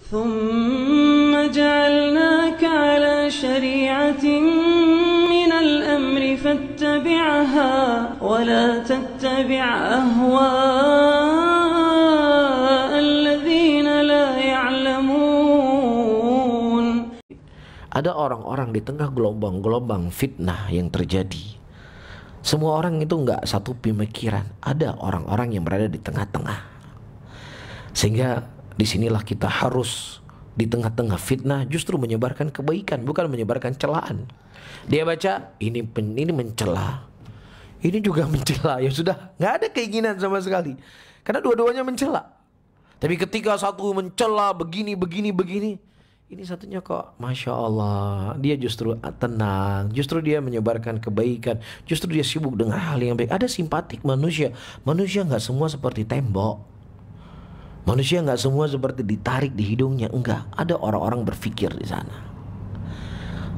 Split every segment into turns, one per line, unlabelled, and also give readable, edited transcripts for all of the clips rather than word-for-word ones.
ثم جعلناك على شريعة من الأمر فاتبعها ولا تتبع أهواء الذين لا يعلمون.
Ada orang-orang di tengah gelombang-gelombang fitnah yang terjadi. Semua orang itu nggak satu pemikiran. Ada orang-orang yang berada di tengah-tengah. Sehingga disinilah kita harus di tengah-tengah fitnah justru menyebarkan kebaikan, bukan menyebarkan celaan. Dia baca ini mencela, ini juga mencela, ya sudah, nggak ada keinginan sama sekali, karena dua-duanya mencela. Tapi ketika satu mencela begini, ini satunya kok Masya Allah, dia justru tenang, justru dia menyebarkan kebaikan, justru dia sibuk dengan hal yang baik. Ada simpatik manusia nggak semua seperti tembok. Manusia nggak semua seperti ditarik di hidungnya, enggak. Ada orang-orang berpikir di sana.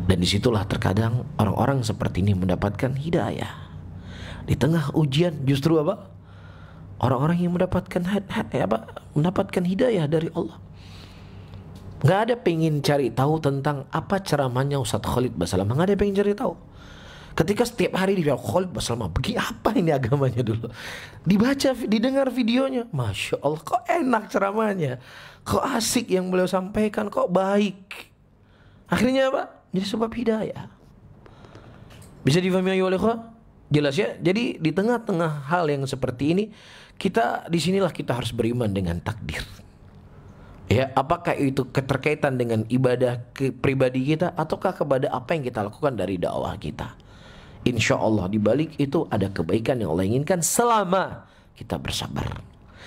Dan disitulah terkadang orang-orang seperti ini mendapatkan hidayah. Di tengah ujian justru apa? Orang-orang yang mendapatkan hidayah dari Allah. Nggak ada pengen cari tahu tentang apa ceramahnya Ustadz Khalid Basalamah. Nggak ada pengen cari tahu. Ketika setiap hari dia Khalid Basalamah, begini apa ini agamanya dulu? Dibaca, didengar videonya, Masya Allah, kok enak ceramahnya, kok asik yang beliau sampaikan, kok baik. Akhirnya apa? Jadi sebab hidayah. Bisa difahami oleh ikhwah? Jelas ya? Jadi di tengah-tengah hal yang seperti ini, disinilah kita harus beriman dengan takdir. Ya, apakah itu keterkaitan dengan ibadah pribadi kita ataukah kepada apa yang kita lakukan dari dakwah kita? Insya Allah di balik itu ada kebaikan yang Allah inginkan selama kita bersabar.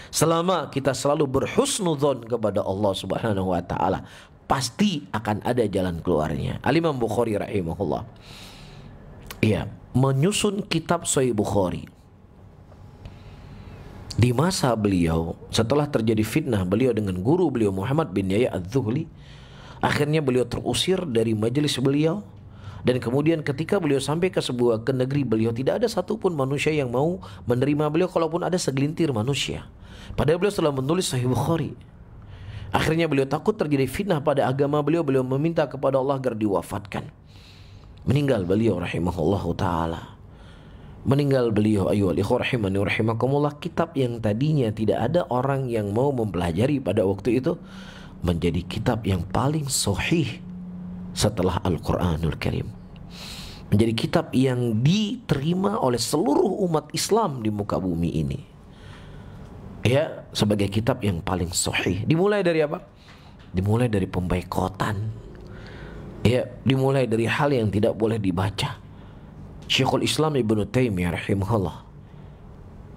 Selama kita selalu berhusnudzon kepada Allah Subhanahu wa taala, pasti akan ada jalan keluarnya. Al-Imam Bukhari rahimahullah, iya, menyusun kitab Sahih Bukhari. Di masa beliau, setelah terjadi fitnah beliau dengan guru beliau Muhammad bin Yahya Az-Zuhli, akhirnya beliau terusir dari majelis beliau. Dan kemudian ketika beliau sampai ke sebuah negeri, beliau tidak ada satupun manusia yang mau menerima beliau, kalaupun ada segelintir manusia. Padahal beliau telah menulis Sahih Bukhari. Akhirnya beliau takut terjadi fitnah pada agama beliau, beliau meminta kepada Allah agar diwafatkan. Meninggal beliau rahimahullahu ta'ala. Meninggal beliau, ayyuhal ikhwah rahimani wa rahimakumullah. Kitab yang tadinya tidak ada orang yang mau mempelajari pada waktu itu, menjadi kitab yang paling sahih setelah Al-Quranul Karim. Menjadi kitab yang diterima oleh seluruh umat Islam di muka bumi ini, ya, sebagai kitab yang paling sahih. Dimulai dari apa? Dimulai dari pemboikotan, ya, dimulai dari hal yang tidak boleh dibaca. Syekhul Islam Ibnu Taimiyah rahimahullah,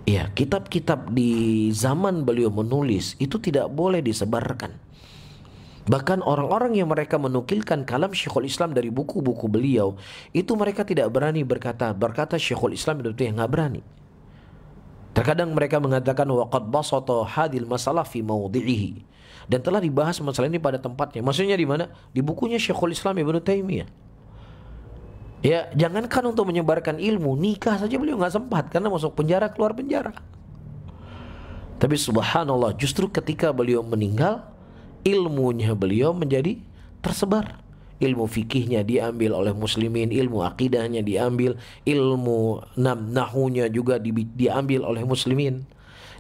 ya, kitab-kitab di zaman beliau menulis itu tidak boleh disebarkan. Bahkan orang-orang yang mereka menukilkan kalam Syekhul Islam dari buku-buku beliau, itu mereka tidak berani berkata Syekhul Islam itu yang nggak berani. Terkadang mereka mengatakan waqad basata hadil masalah fi mawdi'ihi, dan telah dibahas masalah ini pada tempatnya. Maksudnya di mana? Di bukunya Syekhul Islam Ibnu Taimiyah. Ya, jangankan untuk menyebarkan ilmu, nikah saja beliau nggak sempat karena masuk penjara, keluar penjara. Tapi subhanallah, justru ketika beliau meninggal, ilmunya beliau menjadi tersebar. Ilmu fikihnya diambil oleh muslimin, ilmu akidahnya diambil, ilmu nahunya juga diambil oleh muslimin.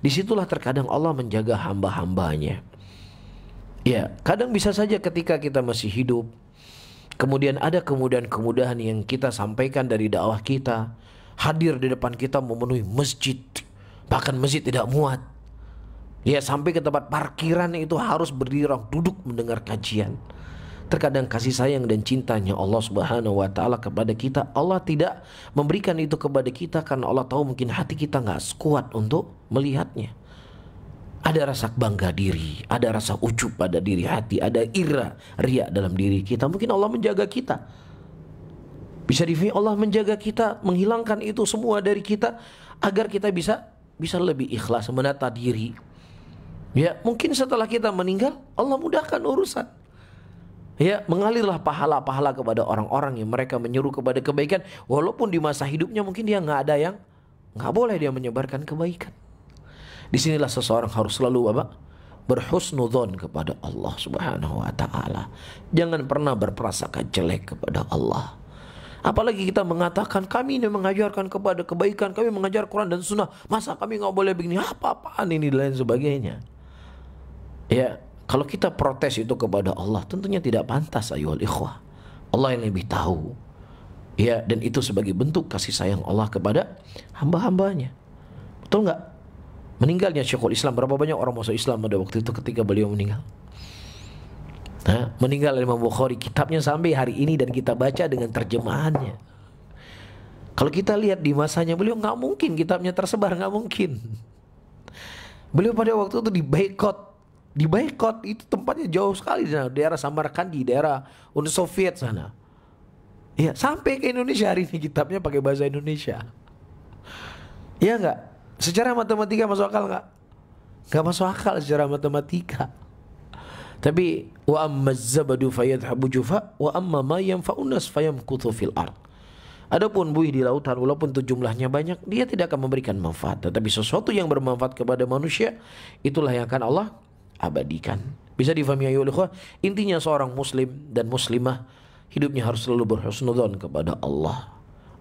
Disitulah terkadang Allah menjaga hamba-hambanya. Ya, kadang bisa saja ketika kita masih hidup, kemudian ada kemudahan-kemudahan yang kita sampaikan dari dakwah kita, hadir di depan kita memenuhi masjid, bahkan masjid tidak muat. Ya, sampai ke tempat parkiran itu harus berdiri duduk mendengar kajian. Terkadang kasih sayang dan cintanya Allah Subhanahu wa ta'ala kepada kita, Allah tidak memberikan itu kepada kita karena Allah tahu mungkin hati kita gak kuat untuk melihatnya. Ada rasa bangga diri, ada rasa ujub pada diri hati, ada riya dalam diri kita. Mungkin Allah menjaga kita. Bisa difahami, Allah menjaga kita, menghilangkan itu semua dari kita agar kita bisa lebih ikhlas menata diri. Ya, mungkin setelah kita meninggal, Allah mudahkan urusan. Ya, mengalirlah pahala-pahala kepada orang-orang yang mereka menyeru kepada kebaikan, walaupun di masa hidupnya mungkin dia nggak boleh dia menyebarkan kebaikan. Disinilah seseorang harus selalu berhusnudzon kepada Allah Subhanahu wa taala. Jangan pernah berprasangka jelek kepada Allah. Apalagi kita mengatakan kami ini mengajarkan kepada kebaikan, kami mengajar Quran dan Sunnah, masa kami nggak boleh begini, apa-apaan ini dan lain sebagainya. Ya, kalau kita protes itu kepada Allah tentunya tidak pantas ayyuhal ikhwah. Allah yang lebih tahu. Ya, dan itu sebagai bentuk kasih sayang Allah kepada hamba-hambanya. Betul nggak? Meninggalnya Syekhul Islam, berapa banyak orang masuk Islam pada waktu itu ketika beliau meninggal? Nah, meninggal Imam Bukhari, kitabnya sampai hari ini dan kita baca dengan terjemahannya. Kalau kita lihat di masanya beliau, nggak mungkin kitabnya tersebar, nggak mungkin. Beliau pada waktu itu dibaikot, itu tempatnya jauh sekali di daerah Samarkandi, daerah Uni Soviet sana. Ya, sampai ke Indonesia hari ini kitabnya pakai bahasa Indonesia. Ya nggak? Secara matematika masuk akal nggak? Nggak masuk akal secara matematika. Tapi wa amma zabadu fayadhabu jufa wa amma ma yanfa'un nas fayamkuthu fil ard. Adapun buih di lautan walaupun itu jumlahnya banyak, dia tidak akan memberikan manfaat. Tetapi sesuatu yang bermanfaat kepada manusia, itulah yang akan Allah abadikan. Bisa difahami ya ikhwah? Intinya seorang muslim dan muslimah hidupnya harus selalu berhusnudzon kepada Allah.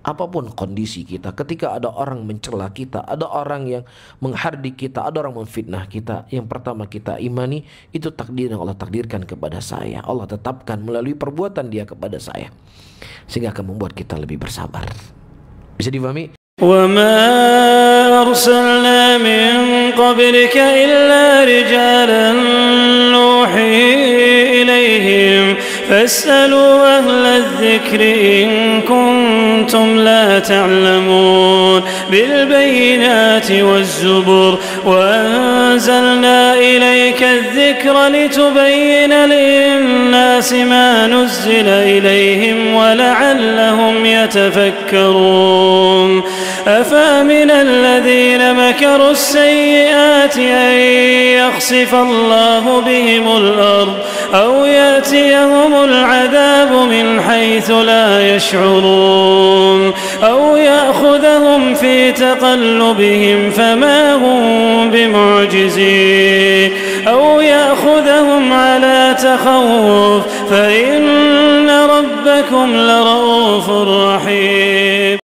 Apapun kondisi kita, ketika ada orang mencela kita, ada orang yang menghardik kita, ada orang memfitnah kita, yang pertama kita imani itu takdir yang Allah takdirkan kepada saya. Allah tetapkan melalui perbuatan dia kepada saya, sehingga akan membuat kita lebih bersabar. Bisa difahami?
وَمَا أَرْسَلْنَا مِن قَبْلِكَ إِلَّا رِجَالًا نُوحِي إِلَيْهِمْ فَاسْأَلُوا أَهْلَ الذِّكْرِ إِن كُنتُمْ لَا تَعْلَمُونَ بِالْبَيِّنَاتِ وَالزُّبُرِ وَأَنزَلْنَا إِلَيْكَ الذِّكْرَ لِتُبَيِّنَ لِلنَّاسِ مَا نُزِّلَ إِلَيْهِمْ وَلَعَلَّهُمْ يَتَفَكَّرُونَ أفامن الذين مكروا السيئات أن يخسف الله بهم الأرض أو يأتيهم العذاب من حيث لا يشعرون أو يأخذهم في تقلبهم فما هم بمعجزين أو يأخذهم على تخوف فإن ربكم لرؤوف رحيم